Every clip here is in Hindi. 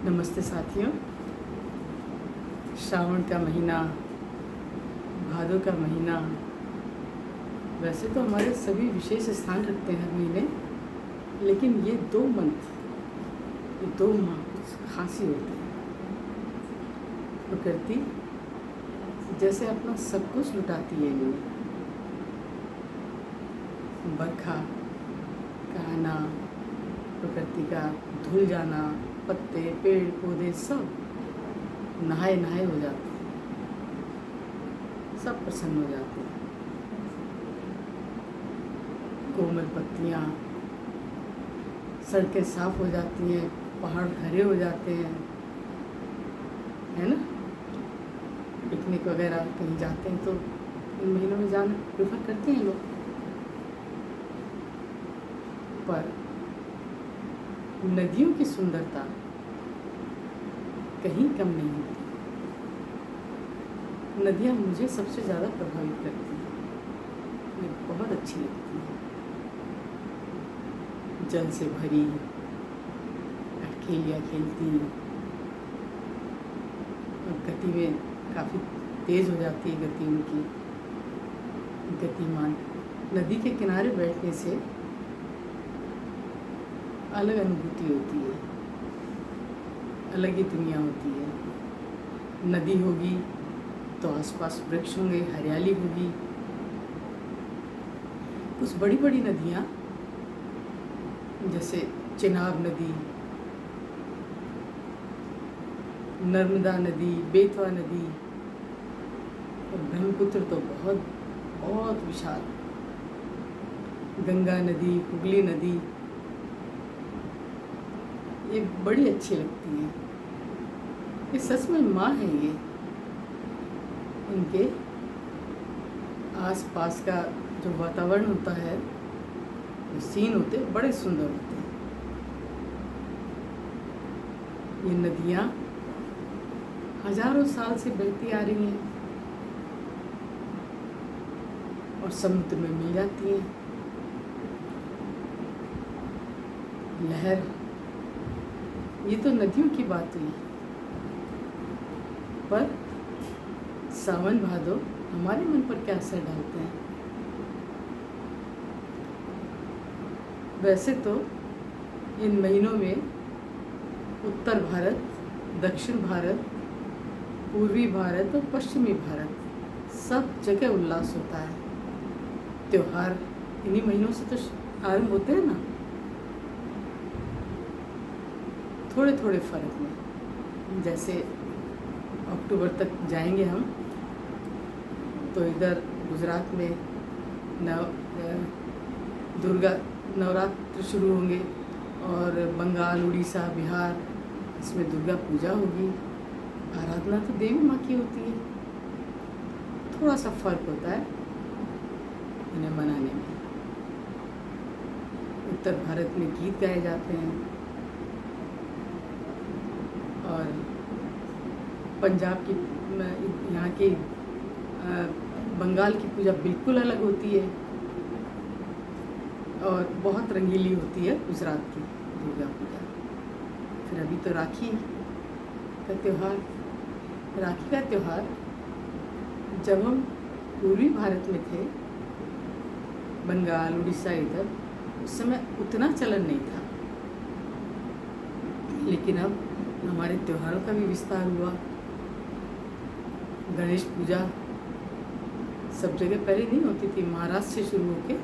नमस्ते साथियों। श्रावण का महीना, भादों का महीना, वैसे तो हमारे सभी विशेष स्थान रखते हैं हर महीने, लेकिन ये दो माह कुछ खास ही होते हैं। प्रकृति जैसे अपना सब कुछ लुटाती है इनमें। बरखा का आना, प्रकृति का धुल जाना, पत्ते, पेड़ पौधे सब नहाए नहाए हो जाते हैं, सब प्रसन्न हो जाते हैं। कोमल पत्तियाँ, सड़कें साफ हो जाती हैं, पहाड़ हरे हो जाते हैं, है ना। पिकनिक वगैरह कहीं जाते हैं तो इन महीनों में जाना प्रेफर करते हैं लोग। पर नदियों की सुंदरता कहीं कम नहीं होती। नदियाँ मुझे सबसे ज़्यादा प्रभावित करती हैं, मुझे बहुत अच्छी लगती हैं। जल से भरी, अटखेलियाँ खेलती और गति में काफ़ी तेज़ हो जाती है गति उनकी, गतिमान। नदी के किनारे बैठने से अलग अनुभूति होती है, अलग ही दुनिया होती है। नदी होगी तो आसपास वृक्ष होंगे, हरियाली होगी। कुछ बड़ी बड़ी नदियाँ जैसे चिनाब नदी, नर्मदा नदी, बेतवा नदी और ब्रह्मपुत्र तो बहुत बहुत विशाल, गंगा नदी, हुगली नदी, ये बड़ी अच्छी लगती हैं। ये सच में माँ है ये। इनके आसपास का जो वातावरण होता है, जो सीन होते हैं, बड़े सुंदर होते हैं। ये नदियाँ हजारों साल से बहती आ रही हैं और समुद्र में मिल जाती हैं। लहर, ये तो नदियों की बात हुई, पर सावन भादो हमारे मन पर क्या असर डालते हैं। वैसे तो इन महीनों में उत्तर भारत, दक्षिण भारत, पूर्वी भारत और पश्चिमी भारत सब जगह उल्लास होता है। त्योहार इन्हीं महीनों से तो आरंभ होते हैं ना, थोड़े थोड़े फर्क में। जैसे अक्टूबर तक जाएंगे हम तो इधर गुजरात में दुर्गा नवरात्र शुरू होंगे और बंगाल, उड़ीसा, बिहार, इसमें दुर्गा पूजा होगी। आराधना तो देवी माँ की होती है। थोड़ा सा फर्क होता है इन्हें मनाने में। उत्तर भारत में गीत गाए जाते हैं और पंजाब की, यहाँ की, बंगाल की पूजा बिल्कुल अलग होती है और बहुत रंगीली होती है गुजरात की दुर्गा पूजा। फिर अभी तो राखी का त्यौहार। राखी का त्यौहार जब हम पूर्वी भारत में थे, बंगाल, उड़ीसा, इधर, उस समय उतना चलन नहीं था, लेकिन अब हमारे त्योहारों का भी विस्तार हुआ। गणेश पूजा सब जगह पहले नहीं होती थी, महाराष्ट्र से शुरू होकर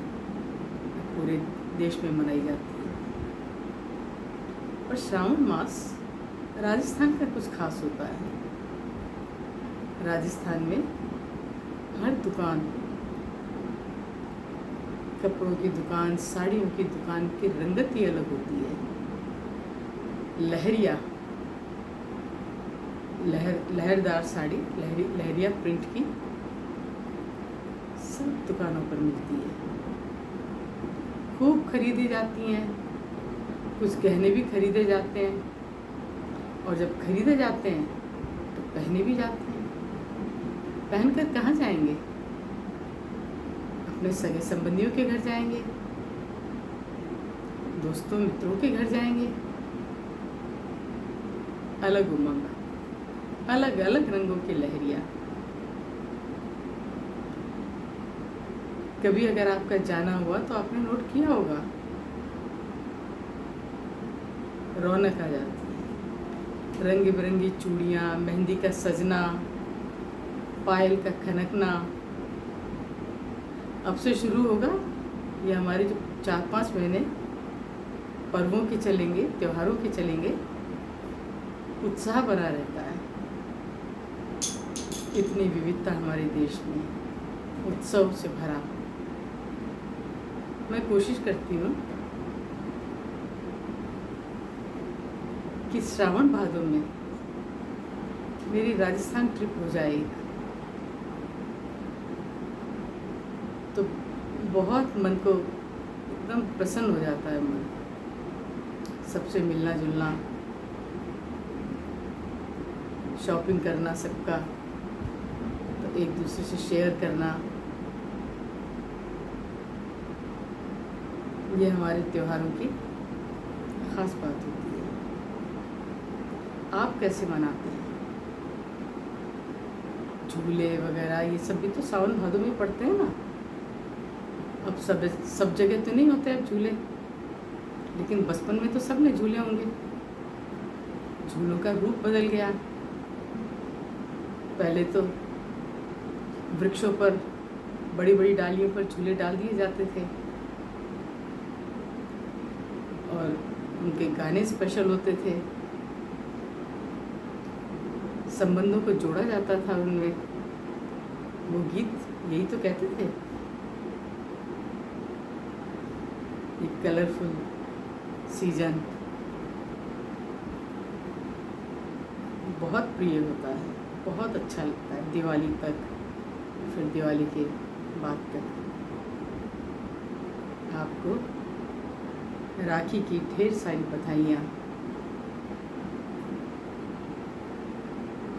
पूरे देश में मनाई जाती है। और श्रावण मास राजस्थान का कुछ खास होता है। राजस्थान में हर दुकान, कपड़ों की दुकान, साड़ियों की दुकान की रंगत ही अलग होती है। लहरदार साड़ी, लहरिया प्रिंट की सब दुकानों पर मिलती है, खूब खरीदी जाती हैं। कुछ गहने भी खरीदे जाते हैं और जब खरीदे जाते हैं तो पहने भी जाते हैं। पहनकर कहाँ जाएंगे? अपने सगे संबंधियों के घर जाएंगे, दोस्तों मित्रों के घर जाएंगे। अलग उमंग, अलग अलग रंगों की लहरियाँ। कभी अगर आपका जाना हुआ तो आपने नोट किया होगा, रौनक आ जाती है। रंग बिरंगी चूड़ियाँ, मेहंदी का सजना, पायल का खनकना। अब से शुरू होगा ये हमारे जो 4-5 महीने पर्वों के चलेंगे, त्योहारों के चलेंगे, उत्साह बना रहता है। इतनी विविधता हमारे देश में, उत्सव से भरा। मैं कोशिश करती हूँ कि श्रावण भादों में मेरी राजस्थान ट्रिप हो जाए तो बहुत मन को एकदम प्रसन्न हो जाता है। मन सबसे मिलना जुलना, शॉपिंग करना सबका, तो एक दूसरे से शेयर करना, ये हमारे त्योहारों की ख़ास बात होती है। आप कैसे मनाते हैं? झूले वगैरह ये सब भी तो सावन भादों में पड़ते हैं ना। अब सब जगह तो नहीं होते अब झूले, लेकिन बचपन में तो सब ने झूले होंगे। झूलों का रूप बदल गया। पहले तो वृक्षों पर, बड़ी बड़ी डालियों पर झूले डाल दिए जाते थे और उनके गाने स्पेशल होते थे। संबंधों को जोड़ा जाता था उनमें। वो गीत यही तो कहते थे, एक कलरफुल सीजन बहुत प्रिय होता है, बहुत अच्छा लगता है दिवाली तक, फिर दिवाली के बाद तक। आपको राखी की ढेर सारी बधाइयाँ।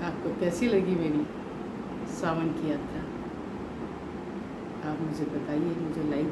आपको कैसी लगी मेरी सावन की यात्रा? आप मुझे बताइए, मुझे लाइक